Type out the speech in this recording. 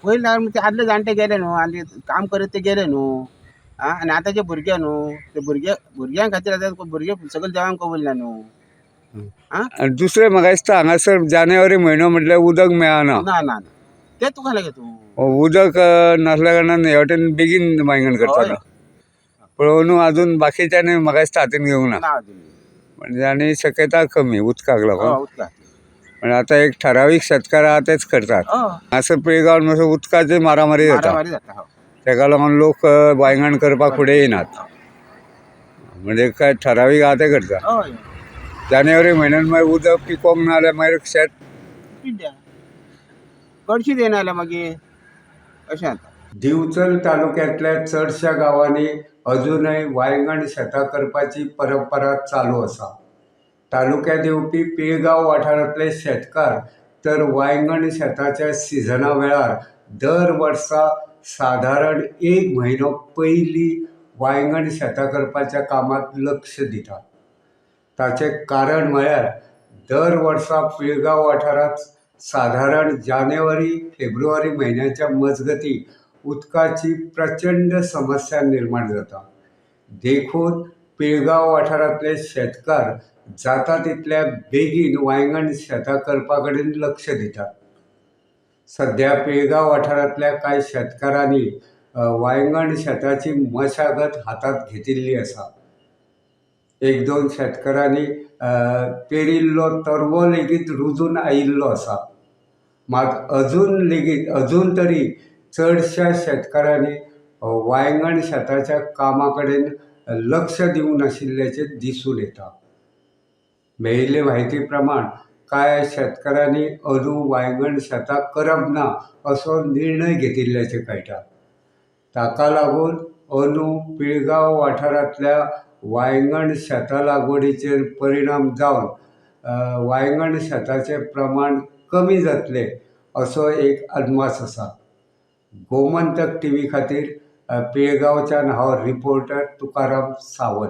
पयलीं ते आदले जाणटे गेले न्हू, आनी काम करीत ते गेले न्हू. आनी आतांचे भुरगे न्हू, ते भुरग्यां खातीर आतां भुरगे सगळे देवाक कबूल ना न्हू. आणि दुसरें म्हाका दिसता हांगासर जानेवारी म्हयनो म्हटल्यार उदक मेळना. ना ना ना ते तुका लागे तूं उदक नसल्या कारणान हे वाटेन बेगीन वांयगण करतालो. पण अजून बाकीच्यांनी म्हाका दिसता हातीन घेवंक ना. ना अजून. म्हणजे आनी शक्यता कमी उदकाक लागून. उदका पण आता एक ठरावीक शेतकार आहा तेच करतात. असं पिळगांवन मातसो उदकाची मारामारी जाता. मारामारी जाता. हो. तेका लागून लोक वांयगण करपाक फुडें येनात. म्हणजे काय ठरावीक आहा ते करता. हय जानेवारी म्हयन्यान मागीर उदक पिकोवंक ना जाल्यार मागीर शेत पिड्ड्या कडशी येना जाल्यार मागीर अशें जाता. दिवचल तालुक्यांतल्या चडशा गांवांनी अजूनय वांयगण शेतां करपाची परंपरा चालू आसा. तालुक्यांत येवपी पिळगांव वाठारांतले शेतकार तर वांयगण शेताच्या सिजना वेळार दर वर्सा सादारण 1 म्हयनो पयलीं वांयगण शेतां करपाच्या कामाक लक्ष दितात. ताचें कारण म्हळ्यार दर वर्सा पिळगांव वाठारांत सादारण जानेवारी फेब्रुवारी म्हयन्याच्या मजगतीं उदकाची प्रचंड समस्या निर्माण जाता. देखून पिळगांव वाठारांतले शेतकार जाता तितल्या बेगीन वांयगण शेतां करपा कडेन लक्ष दितात. सध्या पिळगांव वाठारांतल्या कांय शेतकारांनी वांयगण शेताची मशागत हातांत घेतिल्ली आसा. 1-2 शेतकारांनी पेरिल्लो तरवो लेगीत रुजून आयिल्लो आसा. मात अजून तरी चडशा शेतकारांनी वांयगण शेताच्या कामा कडेन लक्ष दिवंक नाशिल्ल्याचें दिसून येता. मेळिल्ले म्हायती प्रमाण कांय शेतकारांनी अंदू वांयगण शेतां करप ना असो निर्णय घेतिल्ल्याचें कळटा. ताका लागून अंदू पिळगांव वाठारांतल्या वांयगण शेतां लागवडीचेर परिणाम जावन वांयगण शेताचें प्रमाण कमी जातलें असो एक अदमास आसा. गोमंतक टीव्ही खातीर पिळगांवच्यान हांव रिपोर्टर तुकाराम सावंत.